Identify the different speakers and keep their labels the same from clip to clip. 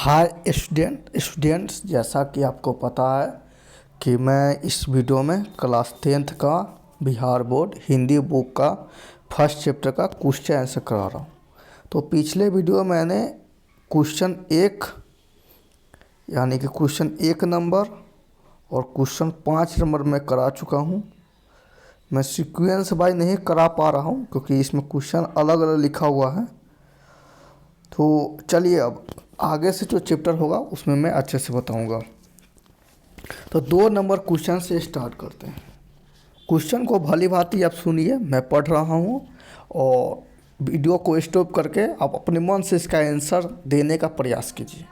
Speaker 1: Hi students, जैसा कि आपको पता है कि मैं इस वीडियो में क्लास 10th का बिहार बोर्ड हिंदी बुक का फर्स्ट चैप्टर का क्वेश्चन आंसर करा रहा हूँ। तो पिछले वीडियो में मैंने क्वेश्चन 1 यानी कि क्वेश्चन 1 नंबर और क्वेश्चन 5 नंबर में करा चुका हूँ। मैं सीक्वेंस बाय नहीं करा पा रहा हूँ क्योंकि इसमें क्वेश्चन अलग अलग लिखा हुआ है। तो चलिए अब आगे से जो चैप्टर होगा उसमें मैं अच्छे से बताऊंगा। तो 2 नंबर क्वेश्चन से स्टार्ट करते हैं। क्वेश्चन को भली भांति आप सुनिए, मैं पढ़ रहा हूँ और वीडियो को स्टॉप करके आप अपने मन से इसका आंसर देने का प्रयास कीजिए,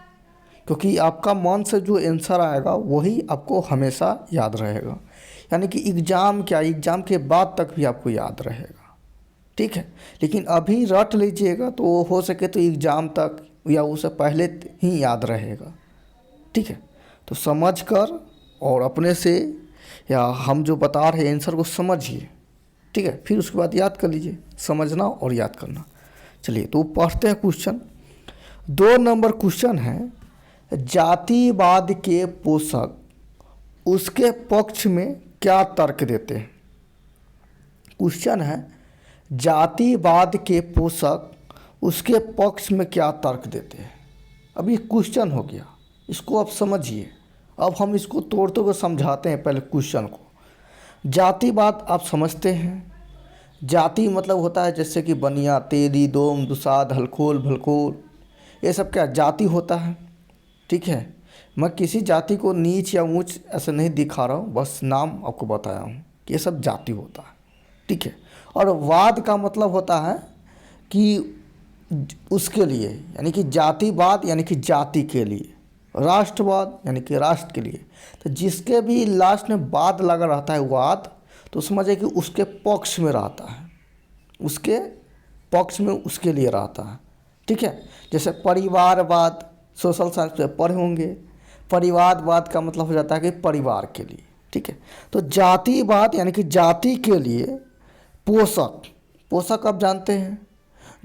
Speaker 1: क्योंकि आपका मन से जो आंसर आएगा वही आपको हमेशा याद रहेगा। यानी कि एग्ज़ाम के बाद तक भी आपको याद रहेगा, ठीक है। लेकिन अभी रट लीजिएगा तो हो सके तो एग्ज़ाम तक या उससे पहले ही याद रहेगा, ठीक है। तो समझ कर और अपने से या हम जो बता रहे हैं आंसर को समझिए, ठीक है। फिर उसके बाद याद कर लीजिए, समझना और याद करना। चलिए तो पढ़ते हैं क्वेश्चन। 2 नंबर क्वेश्चन है, जातिवाद के पोषक उसके पक्ष में क्या तर्क देते हैं। क्वेश्चन है, जातिवाद के पोषक उसके पक्ष में क्या तर्क देते हैं। अब ये क्वेश्चन हो गया, इसको आप समझिए। अब हम इसको तोड़ते हुए समझाते हैं। पहले क्वेश्चन को, जातिवाद आप समझते हैं। जाति मतलब होता है जैसे कि बनिया, तेली, दोम, दुसाध, हलखोल, भलखोल, ये सब क्या जाति होता है, ठीक है। मैं किसी जाति को नीच या ऊंच ऐसे नहीं दिखा रहा हूँ, बस नाम आपको बताया हूँ कि ये सब जाति होता है, ठीक है। और वाद का मतलब होता है कि उसके लिए, यानी कि जातिवाद यानी कि जाति के लिए, राष्ट्रवाद यानी कि राष्ट्र के लिए। तो जिसके भी लास्ट में वाद लगा रहता है, वाद, तो समझिए कि उसके पक्ष में रहता है, उसके पक्ष में उसके लिए रहता है, ठीक है। जैसे परिवारवाद, सोशल साइंस में पढ़े होंगे। परिवारवाद का मतलब हो जाता है कि परिवार के लिए, ठीक है। तो जातिवाद यानी कि जाति के लिए पोषक आप जानते हैं,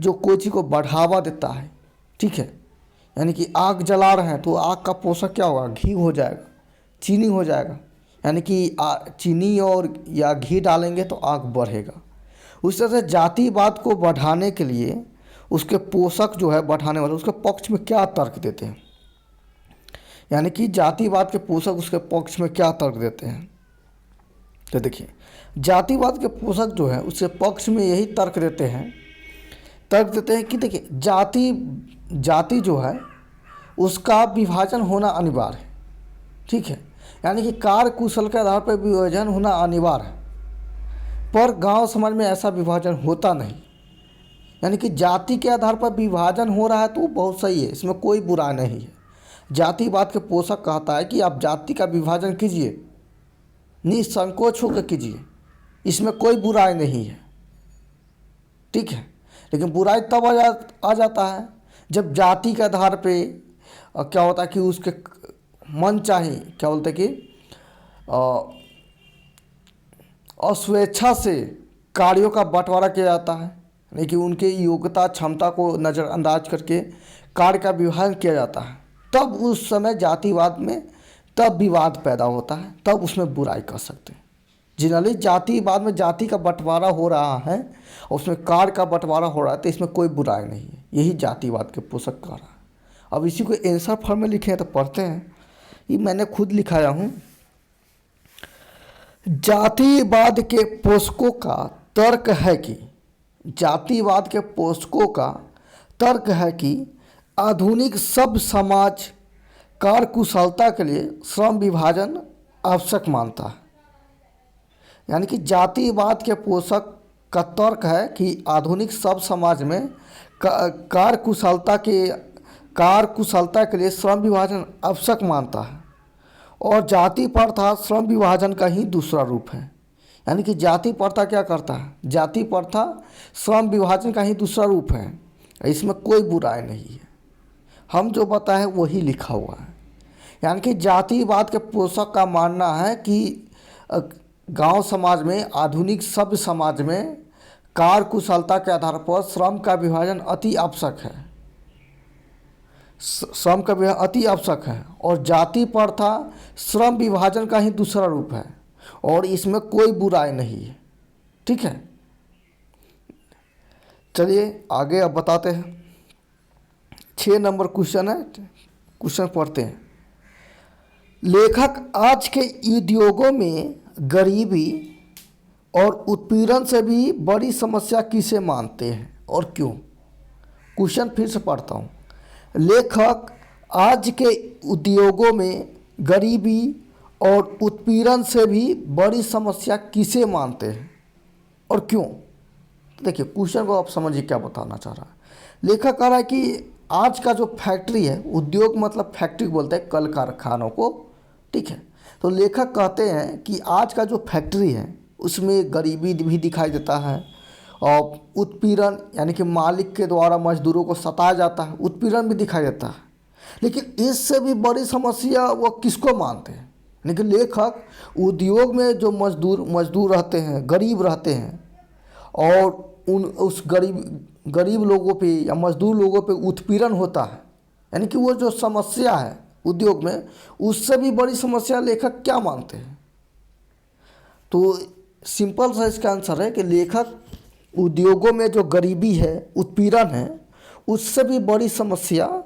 Speaker 1: जो कोई चीज़ को बढ़ावा देता है, ठीक है। यानी कि आग जला रहे हैं तो आग का पोषक क्या होगा, घी हो जाएगा, चीनी हो जाएगा। यानी कि चीनी और या घी डालेंगे तो आग बढ़ेगा। उस तरह से जातिवाद को बढ़ाने के लिए उसके पोषक जो है, बढ़ाने वाले, उसके पक्ष में क्या तर्क देते हैं। यानी कि जातिवाद के पोषक उसके पक्ष में क्या तर्क देते हैं। तो देखिए, जातिवाद के पोषक जो है उसके पक्ष में यही तर्क देते हैं कि देखिए, जाति जो है उसका विभाजन होना अनिवार्य है, ठीक है। यानी कि कार्य कुशल के आधार पर विभाजन होना अनिवार्य है, पर गांव समाज में ऐसा विभाजन होता नहीं। यानी कि जाति के आधार पर विभाजन हो रहा है तो बहुत सही है, इसमें कोई बुरा नहीं है। जातिवाद के पोषक कहता है कि आप जाति का विभाजन कीजिए, निसंकोच होकर कीजिए, इसमें कोई बुराई नहीं है, ठीक है। लेकिन बुराई तब आ जाता है जब जाति के आधार पे क्या होता है कि उसके मन चाहे, क्या बोलते हैं कि अस्वेच्छा से कार्यों का बंटवारा किया जाता है, लेकिन उनके योग्यता क्षमता को नज़रअंदाज करके कार्य का विभाजन किया जाता है। तब उस समय जातिवाद में तब विवाद पैदा होता है, तब उसमें बुराई कर सकते हैं। जनरली जातिवाद में जाति का बंटवारा हो रहा है और उसमें कार्य का बंटवारा हो रहा है, तो इसमें कोई बुराई नहीं है। यही जातिवाद के पोषक कह रहा है। अब इसी को आंसर फॉर्म में लिखे हैं तो पढ़ते हैं। ये मैंने खुद लिखाया हूँ। जातिवाद के पोषकों का तर्क है कि, जातिवाद के पोषकों का तर्क है कि आधुनिक सभ्य समाज कार्य कुशलता के लिए श्रम विभाजन आवश्यक मानता है। यानी कि जातिवाद के पोषक का तर्क है कि आधुनिक सभ्य समाज में कार्य कुशलता के लिए श्रम विभाजन आवश्यक मानता है, और जाति प्रथा श्रम विभाजन का ही दूसरा रूप है। यानी कि जाति प्रथा क्या करता है, जाति प्रथा श्रम विभाजन का ही दूसरा रूप है, इसमें कोई बुराई नहीं है। हम जो बताएं वही लिखा हुआ है। यानी कि जातिवाद के पोषक का मानना है कि गांव समाज में, आधुनिक सभ्य समाज में कार्य कुशलता के आधार पर श्रम का विभाजन अति आवश्यक है। श्रम का विभाजन अति आवश्यक है और जाति प्रथा श्रम विभाजन का ही दूसरा रूप है और इसमें कोई बुराई नहीं है। ठीक है, चलिए आगे अब बताते हैं। 6 नंबर क्वेश्चन है, क्वेश्चन पढ़ते हैं। लेखक आज के उद्योगों में गरीबी और उत्पीड़न से भी बड़ी समस्या किसे मानते हैं और क्यों? क्वेश्चन फिर से पढ़ता हूँ। लेखक आज के उद्योगों में गरीबी और उत्पीड़न से भी बड़ी समस्या किसे मानते हैं और क्यों? देखिए क्वेश्चन को आप समझिए क्या बताना चाह रहा है। लेखक कह रहा है कि आज का जो फैक्ट्री है, उद्योग मतलब फैक्ट्री बोलते हैं कल कारखानों को। ठीक है, तो लेखक कहते हैं कि आज का जो फैक्ट्री है उसमें गरीबी भी दिखाई देता है और उत्पीड़न यानी कि मालिक के द्वारा मजदूरों को सताया जाता है, उत्पीड़न भी दिखाई देता है। लेकिन इससे भी बड़ी समस्या वो किसको मानते हैं? लेकिन लेखक उद्योग में जो मजदूर रहते हैं, गरीब रहते हैं और उस गरीब लोगों पे या मजदूर लोगों पे उत्पीड़न होता है, यानी कि वो जो समस्या है उद्योग में, उससे भी बड़ी समस्या लेखक क्या मानते हैं? तो सिंपल सा इसका आंसर है कि लेखक उद्योगों में जो गरीबी है, उत्पीड़न है, उससे भी बड़ी समस्या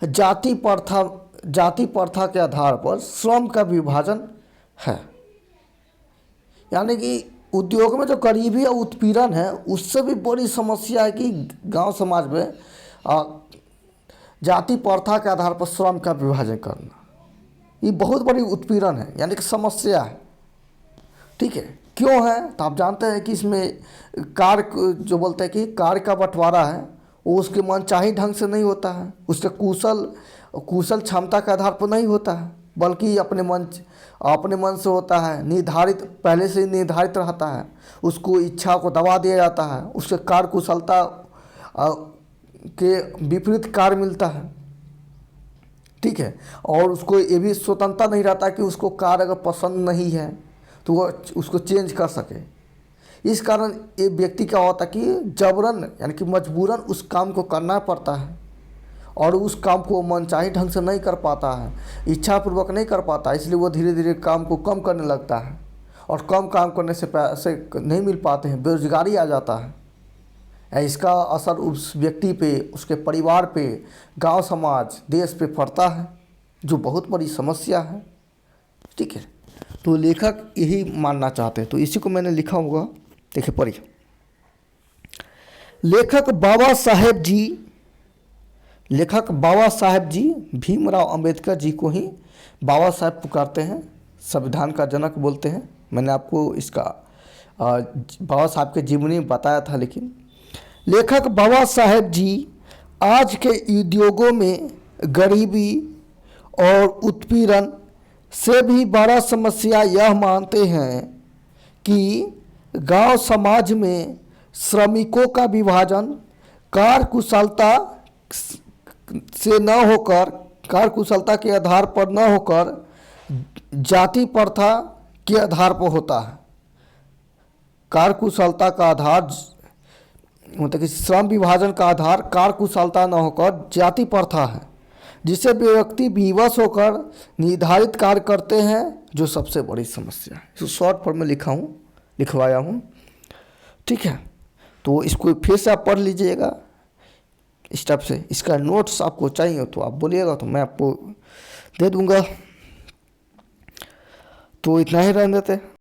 Speaker 1: जाति प्रथा के आधार पर श्रम का विभाजन है। यानी कि उद्योग में जो गरीबी और उत्पीड़न है उससे भी बड़ी समस्या है कि गांव समाज में जाति प्रथा के आधार पर श्रम का विभाजन करना, ये बहुत बड़ी उत्पीड़न है, यानी कि समस्या है। ठीक है, क्यों है? तो आप जानते हैं कि इसमें कार्य जो बोलते हैं कि कार्य का बंटवारा है वो उसके मनचाही ढंग से नहीं होता है, उसके कुशल क्षमता के आधार पर नहीं होता है, बल्कि अपने मन से होता है, निर्धारित पहले से ही निर्धारित रहता है, उसको इच्छा को दबा दिया जाता है, उसके कार्य कुशलता के विपरीत कार्य मिलता है। ठीक है, और उसको ये भी स्वतंत्रता नहीं रहता कि उसको कार्य अगर पसंद नहीं है तो वो उसको चेंज कर सके। इस कारण ये व्यक्ति क्या होता है कि जबरन यानी कि मजबूरन उस काम को करना पड़ता है और उस काम को मनचाही ढंग से नहीं कर पाता है, इच्छापूर्वक नहीं कर पाता, इसलिए वो धीरे धीरे काम को कम करने लगता है और कम काम करने से पैसे नहीं मिल पाते हैं, बेरोजगारी आ जाता है। इसका असर उस व्यक्ति पे, उसके परिवार पे, गांव समाज, देश पे पड़ता है, जो बहुत बड़ी समस्या है। ठीक है, तो लेखक यही मानना चाहते हैं, तो इसी को मैंने लिखा होगा। देखिए पढ़िए। लेखक बाबा साहेब जी भीमराव अंबेडकर जी को ही बाबा साहेब पुकारते हैं, संविधान का जनक बोलते हैं। मैंने आपको इसका बाबा साहब के जीवनी में बताया था। लेकिन लेखक बाबा साहेब जी आज के उद्योगों में गरीबी और उत्पीड़न से भी बड़ा समस्या यह मानते हैं कि गांव समाज में श्रमिकों का विभाजन कार्यकुशलता के आधार पर न होकर जाति प्रथा के आधार पर होता है। कार्यकुशलता का आधार मतलब कि श्रम विभाजन का आधार कार्यकुशलता न होकर जाति प्रथा है, जिससे व्यक्ति विवश होकर निर्धारित कार्य करते हैं, जो सबसे बड़ी समस्या है। इसको शॉर्ट फॉर्म में लिखवाया हूँ। ठीक है, तो इसको फिर से आप पढ़ लीजिएगा इस टाइप से। इसका नोट्स आपको चाहिए तो आप बोलिएगा तो मैं आपको दे दूँगा। तो इतना ही रहने देते।